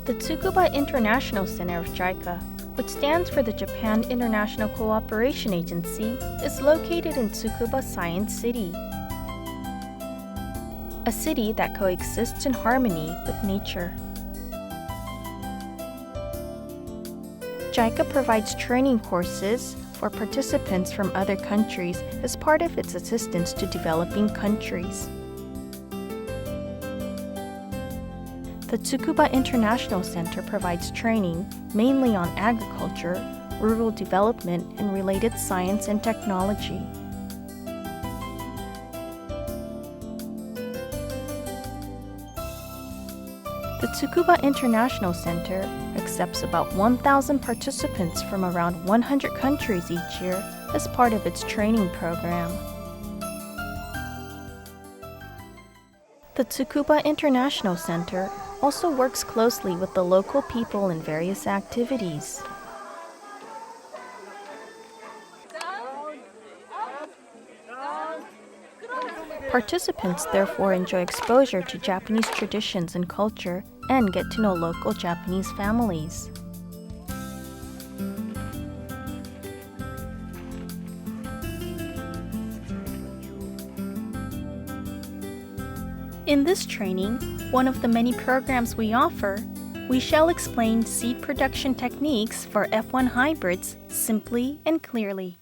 The Tsukuba International Center of JICA, which stands for the Japan International Cooperation Agency, is located in Tsukuba Science City, a city that coexists in harmony with nature. JICA provides training courses for participants from other countries as part of its assistance to developing countries. The Tsukuba International Center provides training mainly on agriculture, rural development, and related science and technology. The Tsukuba International Center accepts about 1,000 participants from around 100 countries each year as part of its training program. The Tsukuba International Center also works closely with the local people in various activities. Participants therefore enjoy exposure to Japanese traditions and culture and get to know local Japanese families. In this training, one of the many programs we offer, we shall explain seed production techniques for F1 hybrids simply and clearly.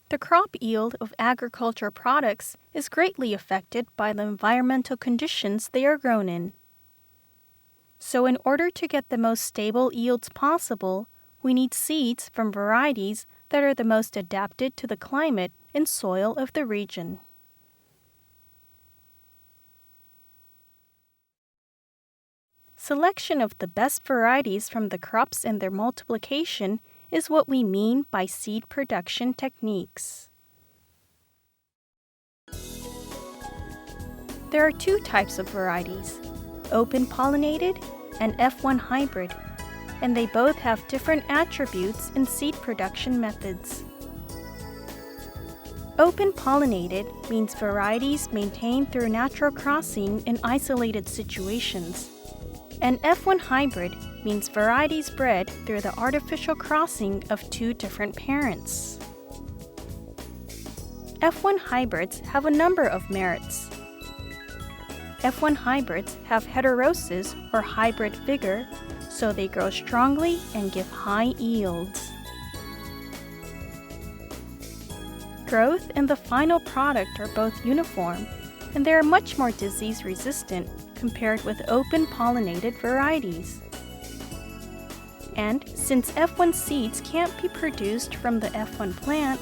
The crop yield of agriculture products is greatly affected by the environmental conditions they are grown in. So in order to get the most stable yields possible, we need seeds from varieties that are the most adapted to the climate and soil of the region. Selection of the best varieties from the crops and their multiplication is what we mean by seed production techniques. There are two types of varieties, open-pollinated and F1 hybrid, and they both have different attributes in seed production methods. Open-pollinated means varieties maintained through natural crossing in isolated situations, and F1 hybrid means varieties bred through the artificial crossing of two different parents. F1 hybrids have a number of merits. F1 hybrids have heterosis or hybrid vigor, so they grow strongly and give high yields. Growth and the final product are both uniform, and they are much more disease-resistant compared with open-pollinated varieties. And since F1 seeds can't be produced from the F1 plant,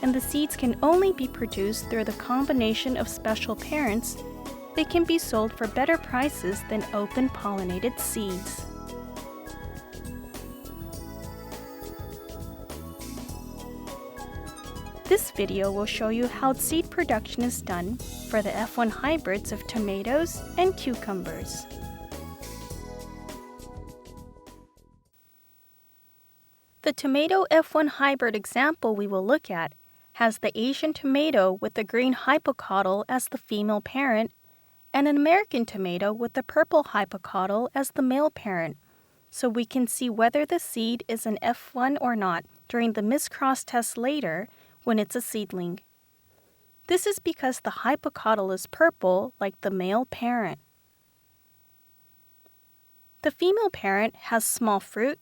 and the seeds can only be produced through the combination of special parents, they can be sold for better prices than open-pollinated seeds. This video will show you how seed production is done for the F1 hybrids of tomatoes and cucumbers. The tomato F1 hybrid example we will look at has the Asian tomato with the green hypocotyl as the female parent and an American tomato with the purple hypocotyl as the male parent, so we can see whether the seed is an F1 or not during the miscross test later when it's a seedling. This is because the hypocotyl is purple like the male parent. The female parent has small fruit,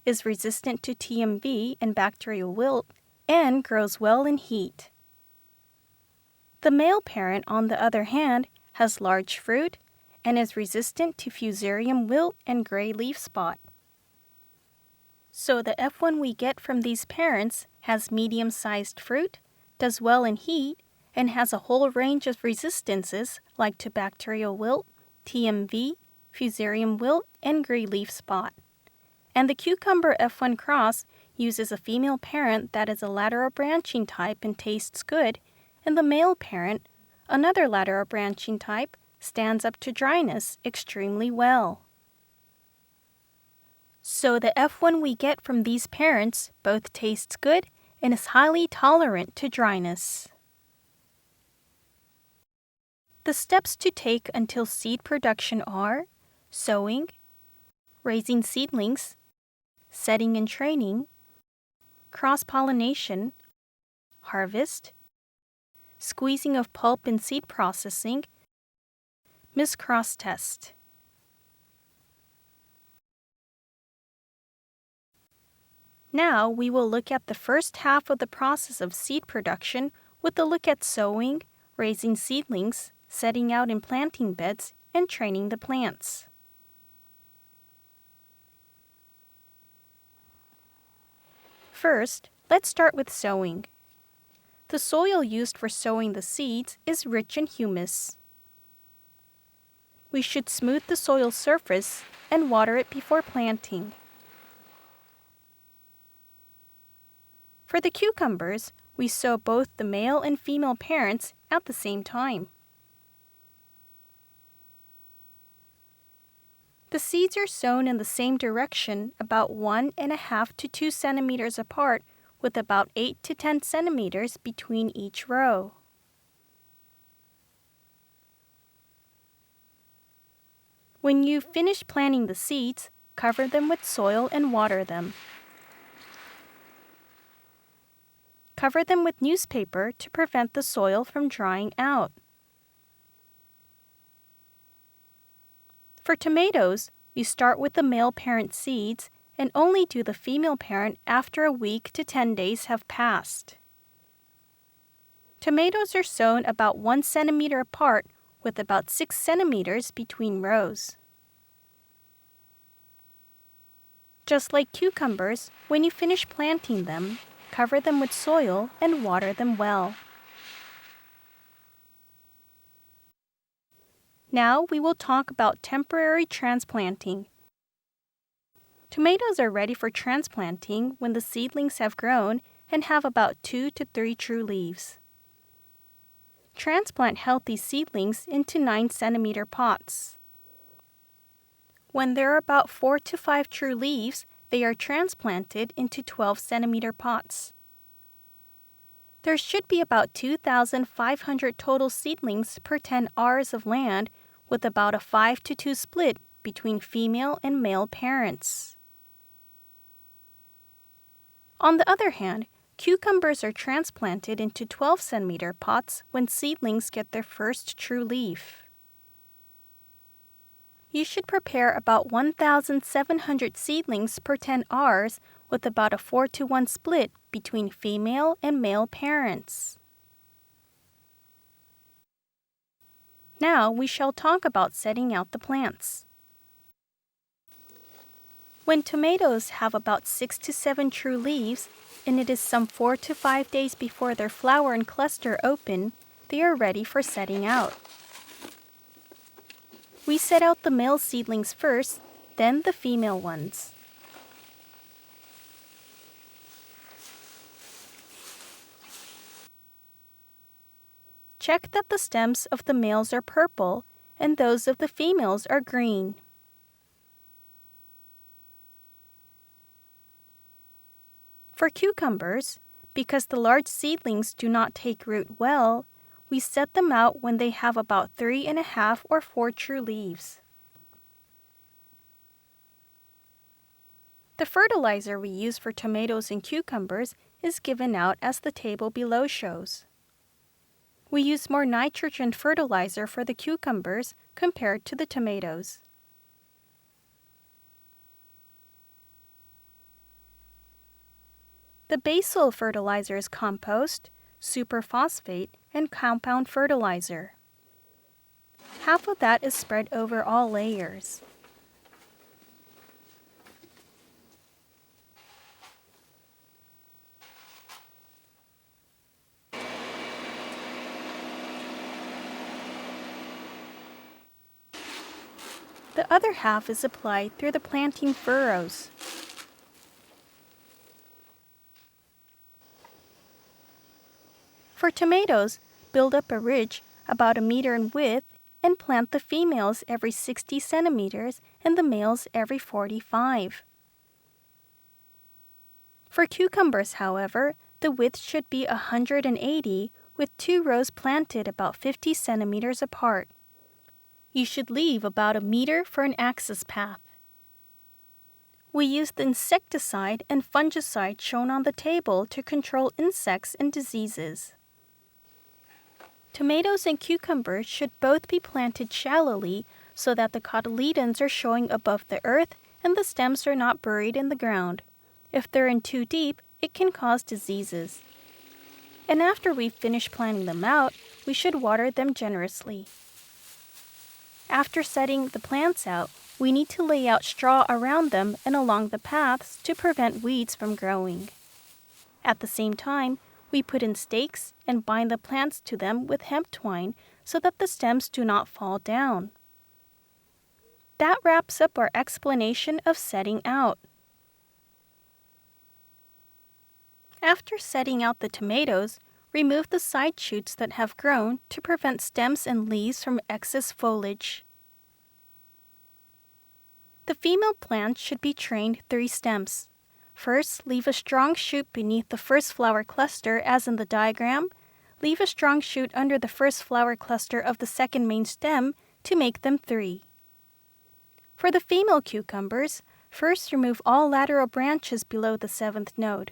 is resistant to TMV and bacterial wilt, and grows well in heat. The male parent, on the other hand, has large fruit and is resistant to fusarium wilt and gray leaf spot. So the F1 we get from these parents has medium-sized fruit, does well in heat, and has a whole range of resistances like to bacterial wilt, TMV, fusarium wilt, and gray leaf spot. And the cucumber F1 cross uses a female parent that is a lateral branching type and tastes good, and the male parent, another lateral branching type, stands up to dryness extremely well. So the F1 we get from these parents both tastes good and is highly tolerant to dryness. The steps to take until seed production are sowing, raising seedlings, setting and training, cross-pollination, harvest, squeezing of pulp and seed processing, mis-cross test. Now we will look at the first half of the process of seed production with a look at sowing, raising seedlings, setting out in planting beds, and training the plants. First, let's start with sowing. The soil used for sowing the seeds is rich in humus. We should smooth the soil surface and water it before planting. For the cucumbers, we sow both the male and female parents at the same time. The seeds are sown in the same direction, about 1.5 to 2 centimeters apart, with about 8 to 10 centimeters between each row. When you've finished planting the seeds, cover them with soil and water them. Cover them with newspaper to prevent the soil from drying out. For tomatoes, we start with the male parent seeds and only do the female parent after a week to 10 days have passed. Tomatoes are sown about 1 centimeter apart with about 6 centimeters between rows. Just like cucumbers, when you finish planting them, cover them with soil and water them well. Now we will talk about temporary transplanting. Tomatoes are ready for transplanting when the seedlings have grown and have about 2 to 3 true leaves. Transplant healthy seedlings into 9 centimeter pots. When there are about 4 to 5 true leaves, they are transplanted into 12 centimeter pots. There should be about 2,500 total seedlings per 10 acres of land, with about a 5 to 2 split between female and male parents. On the other hand, cucumbers are transplanted into 12 centimeter pots when seedlings get their first true leaf. You should prepare about 1,700 seedlings per 10 acres with about a 4 to 1 split between female and male parents. Now we shall talk about setting out the plants. When tomatoes have about 6 to 7 true leaves, and it is some 4 to 5 days before their flower and cluster open, they are ready for setting out. We set out the male seedlings first, then the female ones. Check that the stems of the males are purple and those of the females are green. For cucumbers, because the large seedlings do not take root well, we set them out when they have about 3.5 or 4 true leaves. The fertilizer we use for tomatoes and cucumbers is given out as the table below shows. We use more nitrogen fertilizer for the cucumbers compared to the tomatoes. The base soil fertilizer is compost, superphosphate, and compound fertilizer. Half of that is spread over all layers. The other half is applied through the planting furrows. For tomatoes, build up a ridge about 1 meter in width and plant the females every 60 centimeters and the males every 45. For cucumbers, however, the width should be 180 with 2 rows planted about 50 centimeters apart. You should leave about a meter for an access path. We use the insecticide and fungicide shown on the table to control insects and diseases. Tomatoes and cucumbers should both be planted shallowly so that the cotyledons are showing above the earth and the stems are not buried in the ground. If they're in too deep, it can cause diseases. And after we've finished planting them out, we should water them generously. After setting the plants out, we need to lay out straw around them and along the paths to prevent weeds from growing. At the same time, we put in stakes and bind the plants to them with hemp twine so that the stems do not fall down. That wraps up our explanation of setting out. After setting out the tomatoes, remove the side shoots that have grown to prevent stems and leaves from excess foliage. The female plants should be trained 3 stems. First, leave a strong shoot beneath the first flower cluster as in the diagram. Leave a strong shoot under the first flower cluster of the second main stem to make them 3. For the female cucumbers, first remove all lateral branches below the 7th node.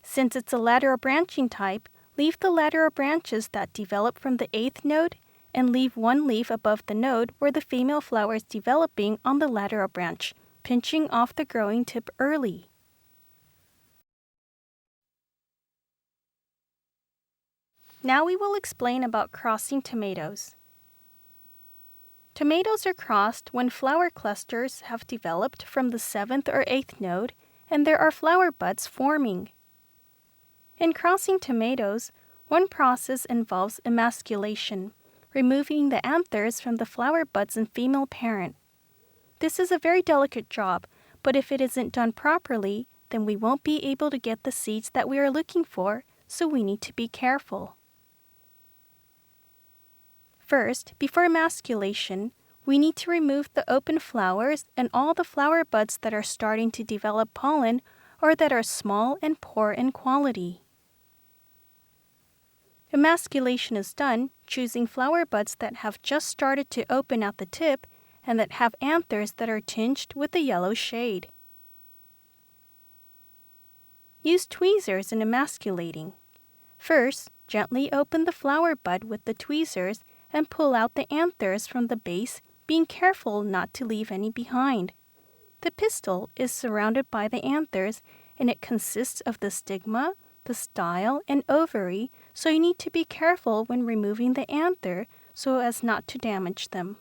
Since it's a lateral branching type, leave the lateral branches that develop from the 8th node and leave 1 leaf above the node where the female flower is developing on the lateral branch, pinching off the growing tip early. Now we will explain about crossing tomatoes. Tomatoes are crossed when flower clusters have developed from the 7th or 8th node and there are flower buds forming. In crossing tomatoes, one process involves emasculation, removing the anthers from the flower buds and female parent. This is a very delicate job, but if it isn't done properly, then we won't be able to get the seeds that we are looking for, so we need to be careful. First, before emasculation, we need to remove the open flowers and all the flower buds that are starting to develop pollen or that are small and poor in quality. Emasculation is done choosing flower buds that have just started to open at the tip and that have anthers that are tinged with a yellow shade. Use tweezers in emasculating. First, gently open the flower bud with the tweezers and pull out the anthers from the base, being careful not to leave any behind. The pistil is surrounded by the anthers and it consists of the stigma, the style, and ovary, so you need to be careful when removing the anther so as not to damage them.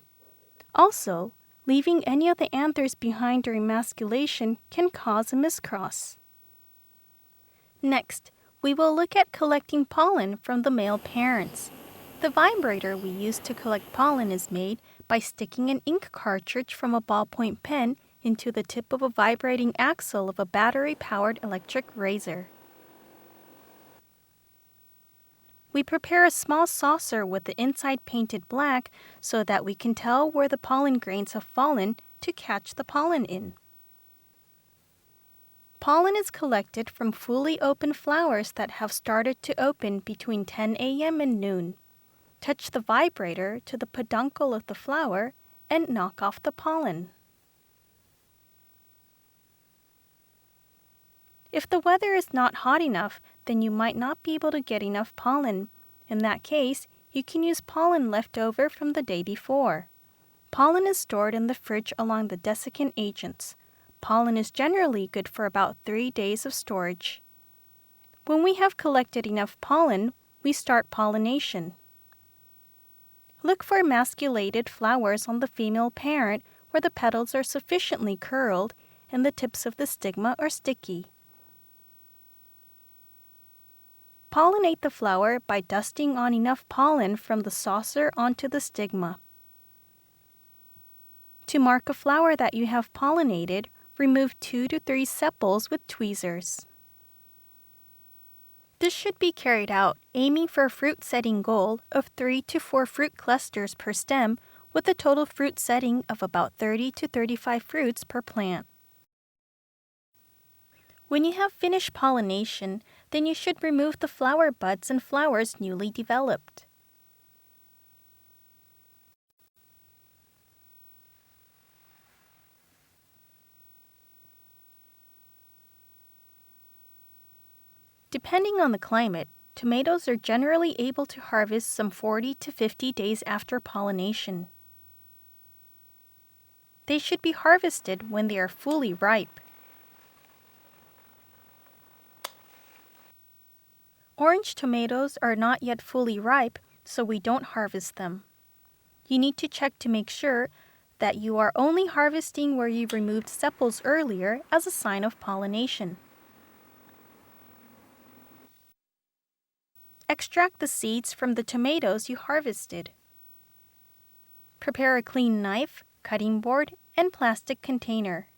Also, leaving any of the anthers behind during emasculation can cause a miscross. Next, we will look at collecting pollen from the male parents. The vibrator we use to collect pollen is made by sticking an ink cartridge from a ballpoint pen into the tip of a vibrating axle of a battery-powered electric razor. We prepare a small saucer with the inside painted black so that we can tell where the pollen grains have fallen to catch the pollen in. Pollen is collected from fully open flowers that have started to open between 10 a.m. and noon. Touch the vibrator to the peduncle of the flower and knock off the pollen. If the weather is not hot enough, then you might not be able to get enough pollen. In that case, you can use pollen left over from the day before. Pollen is stored in the fridge along the desiccant agents. Pollen is generally good for about 3 days of storage. When we have collected enough pollen, we start pollination. Look for emasculated flowers on the female parent where the petals are sufficiently curled and the tips of the stigma are sticky. Pollinate the flower by dusting on enough pollen from the saucer onto the stigma. To mark a flower that you have pollinated, remove 2 to 3 sepals with tweezers. This should be carried out aiming for a fruit setting goal of 3 to 4 fruit clusters per stem with a total fruit setting of about 30 to 35 fruits per plant. When you have finished pollination, then you should remove the flower buds and flowers newly developed. Depending on the climate, tomatoes are generally able to harvest some 40 to 50 days after pollination. They should be harvested when they are fully ripe. Orange tomatoes are not yet fully ripe, so we don't harvest them. You need to check to make sure that you are only harvesting where you removed sepals earlier as a sign of pollination. Extract the seeds from the tomatoes you harvested. Prepare a clean knife, cutting board, and plastic container.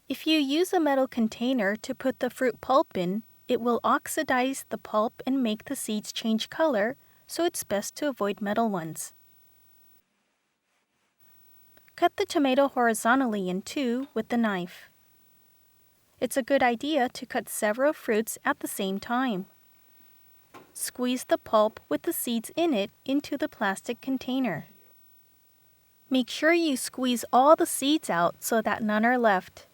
If you use a metal container to put the fruit pulp in, it will oxidize the pulp and make the seeds change color, so it's best to avoid metal ones. Cut the tomato horizontally in two with the knife. It's a good idea to cut several fruits at the same time. Squeeze the pulp with the seeds in it into the plastic container. Make sure you squeeze all the seeds out so that none are left.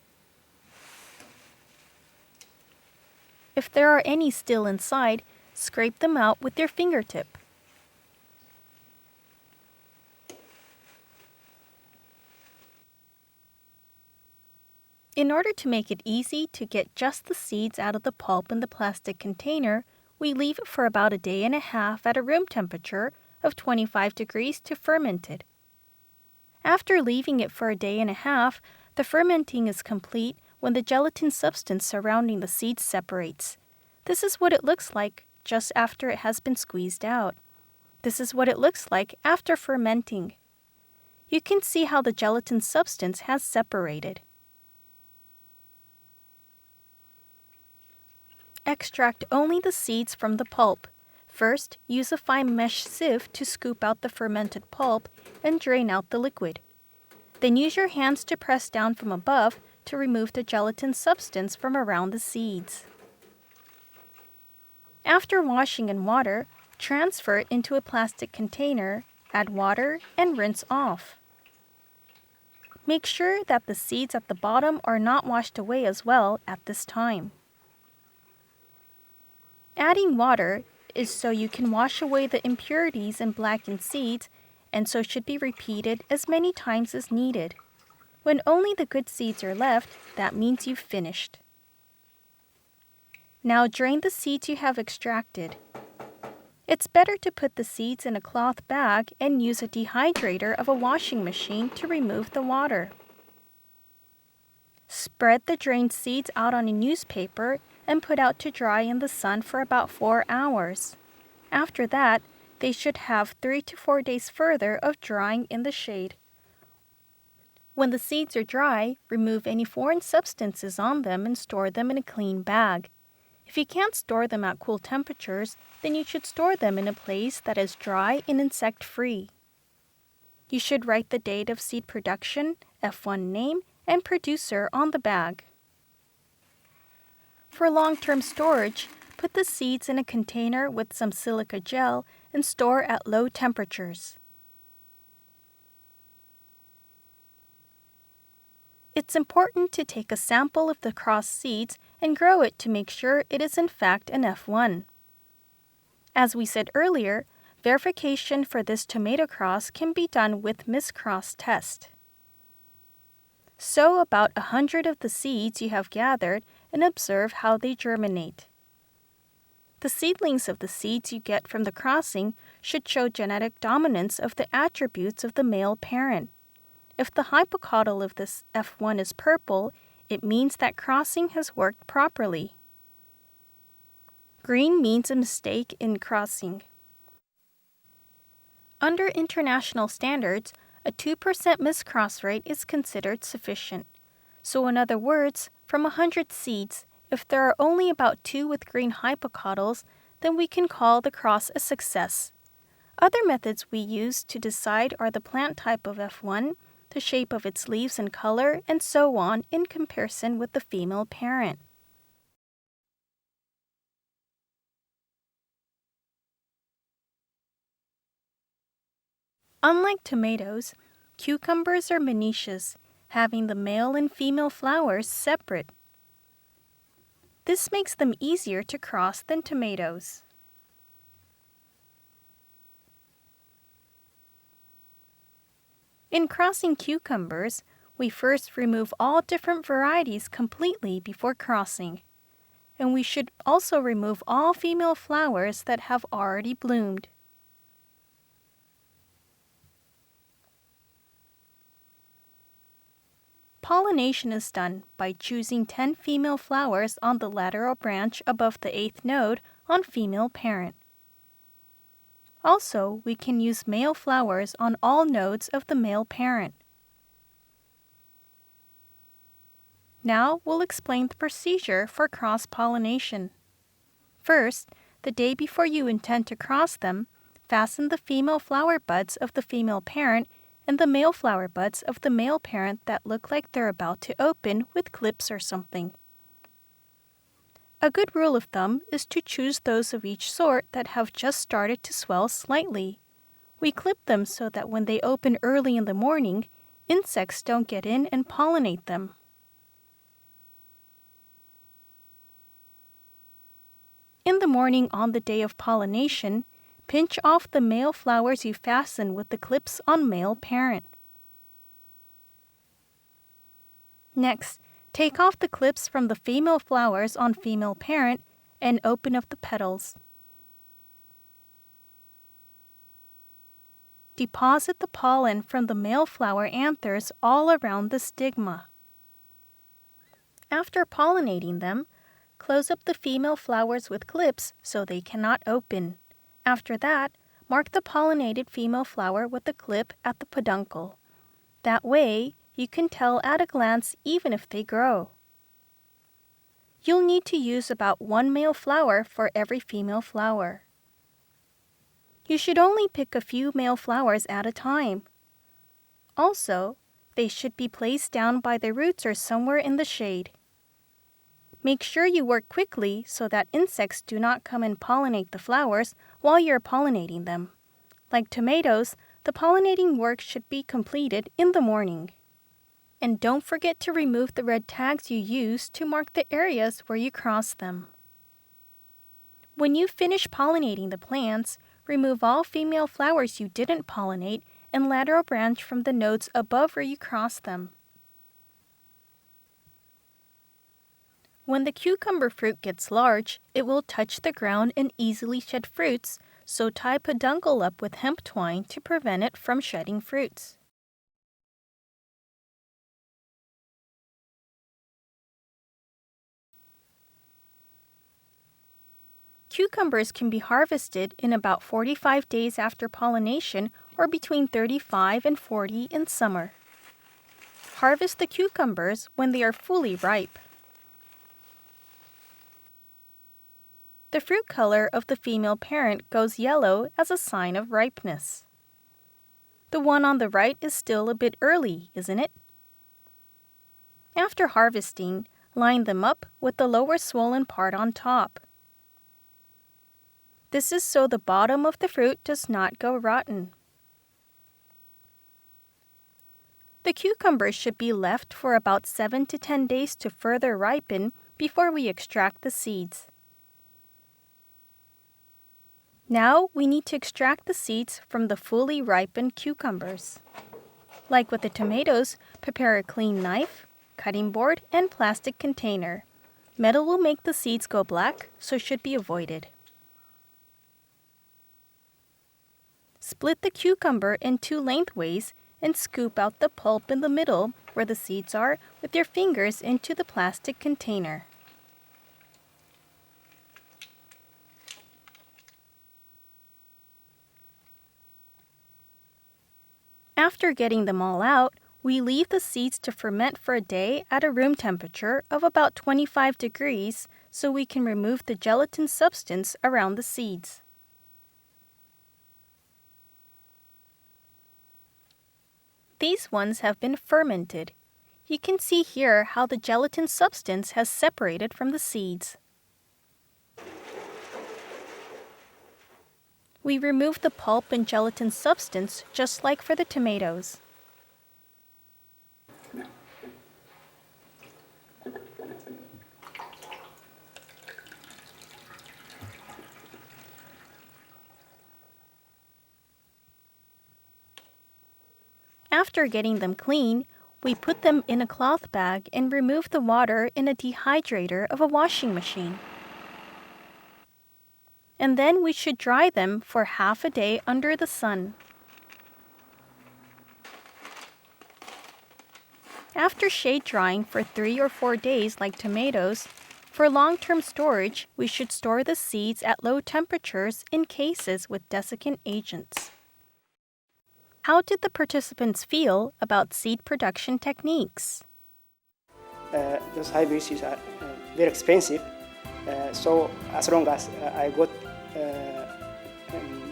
If there are any still inside, scrape them out with your fingertip. In order to make it easy to get just the seeds out of the pulp in the plastic container, we leave it for about a day and a half at a room temperature of 25 degrees to ferment it. After leaving it for a day and a half, the fermenting is complete when the gelatin substance surrounding the seeds separates. This is what it looks like just after it has been squeezed out. This is what it looks like after fermenting. You can see how the gelatin substance has separated. Extract only the seeds from the pulp. First, use a fine mesh sieve to scoop out the fermented pulp and drain out the liquid. Then use your hands to press down from above to remove the gelatin substance from around the seeds. After washing in water, transfer it into a plastic container, add water, and rinse off. Make sure that the seeds at the bottom are not washed away as well at this time. Adding water is so you can wash away the impurities and blackened seeds, and so should be repeated as many times as needed. When only the good seeds are left, that means you've finished. Now drain the seeds you have extracted. It's better to put the seeds in a cloth bag and use a dehydrator of a washing machine to remove the water. Spread the drained seeds out on a newspaper and put out to dry in the sun for about 4 hours. After that, they should have 3 to 4 days further of drying in the shade. When the seeds are dry, remove any foreign substances on them and store them in a clean bag. If you can't store them at cool temperatures, then you should store them in a place that is dry and insect-free. You should write the date of seed production, F1 name, and producer on the bag. For long-term storage, put the seeds in a container with some silica gel and store at low temperatures. It's important to take a sample of the crossed seeds and grow it to make sure it is in fact an F1. As we said earlier, verification for this tomato cross can be done with miscross test. Sow about 100 of the seeds you have gathered and observe how they germinate. The seedlings of the seeds you get from the crossing should show genetic dominance of the attributes of the male parent. If the hypocotyl of this F1 is purple, it means that crossing has worked properly. Green means a mistake in crossing. Under international standards, a 2% miscross rate is considered sufficient. So in other words, from 100 seeds, if there are only about 2 with green hypocotyls, then we can call the cross a success. Other methods we use to decide are the plant type of F1, the shape of its leaves and color, and so on in comparison with the female parent. Unlike tomatoes, cucumbers are monoecious, having the male and female flowers separate. This makes them easier to cross than tomatoes. In crossing cucumbers, we first remove all different varieties completely before crossing, and we should also remove all female flowers that have already bloomed. Pollination is done by choosing 10 female flowers on the lateral branch above the 8th node on female parent. Also, we can use male flowers on all nodes of the male parent. Now we'll explain the procedure for cross-pollination. First, the day before you intend to cross them, fasten the female flower buds of the female parent and the male flower buds of the male parent that look like they're about to open with clips or something. A good rule of thumb is to choose those of each sort that have just started to swell slightly. We clip them so that when they open early in the morning, insects don't get in and pollinate them. In the morning on the day of pollination, pinch off the male flowers you fasten with the clips on male parent. Next, take off the clips from the female flowers on female parent and open up the petals. Deposit the pollen from the male flower anthers all around the stigma. After pollinating them, close up the female flowers with clips so they cannot open. After that, mark the pollinated female flower with a clip at the peduncle. That way, you can tell at a glance even if they grow. You'll need to use about 1 male flower for every female flower. You should only pick a few male flowers at a time. Also, they should be placed down by the roots or somewhere in the shade. Make sure you work quickly so that insects do not come and pollinate the flowers while you're pollinating them. Like tomatoes, the pollinating work should be completed in the morning. And don't forget to remove the red tags you used to mark the areas where you cross them. When you finish pollinating the plants, remove all female flowers you didn't pollinate and lateral branch from the nodes above where you cross them. When the cucumber fruit gets large, it will touch the ground and easily shed fruits, so tie peduncle up with hemp twine to prevent it from shedding fruits. Cucumbers can be harvested in about 45 days after pollination or between 35 and 40 in summer. Harvest the cucumbers when they are fully ripe. The fruit color of the female parent goes yellow as a sign of ripeness. The one on the right is still a bit early, isn't it? After harvesting, line them up with the lower swollen part on top. This is so the bottom of the fruit does not go rotten. The cucumbers should be left for about 7 to 10 days to further ripen before we extract the seeds. Now we need to extract the seeds from the fully ripened cucumbers. Like with the tomatoes, prepare a clean knife, cutting board, and plastic container. Metal will make the seeds go black, so should be avoided. Split the cucumber in 2 lengthways and scoop out the pulp in the middle where the seeds are with your fingers into the plastic container. After getting them all out, we leave the seeds to ferment for a day at a room temperature of about 25 degrees so we can remove the gelatin substance around the seeds. These ones have been fermented. You can see here how the gelatin substance has separated from the seeds. We remove the pulp and gelatin substance just like for the tomatoes. After getting them clean, we put them in a cloth bag and remove the water in a dehydrator of a washing machine. And then we should dry them for half a day under the sun. After shade drying for 3 or 4 days like tomatoes, for long-term storage, we should store the seeds at low temperatures in cases with desiccant agents. How did the participants feel about seed production techniques? Those hybrid seeds are very expensive. So as long as I got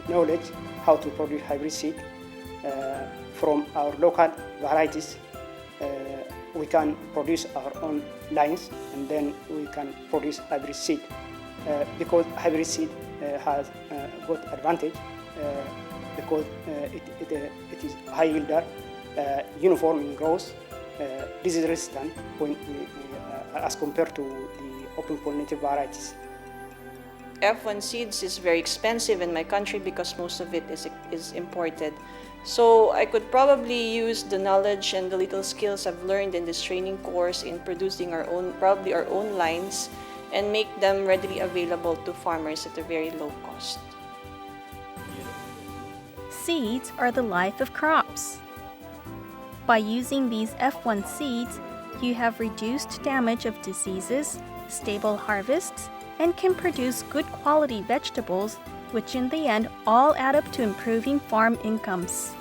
knowledge how to produce hybrid seed from our local varieties, we can produce our own lines and then we can produce hybrid seed. Because hybrid seed has got advantage because it is high yielder, uniform in growth, disease resistant when as compared to the open pollinated varieties. F1 seeds is very expensive in my country because most of it is imported. So I could probably use the knowledge and the little skills I've learned in this training course in producing our own lines and make them readily available to farmers at a very low cost. Seeds are the life of crops. By using these F1 seeds, you have reduced damage of diseases, stable harvests, and can produce good quality vegetables, which in the end all add up to improving farm incomes.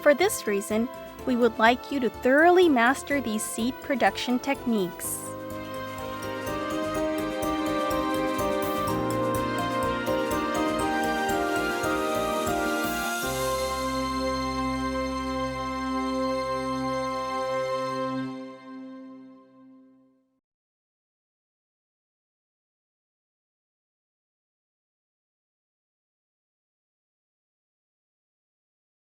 For this reason, we would like you to thoroughly master these seed production techniques.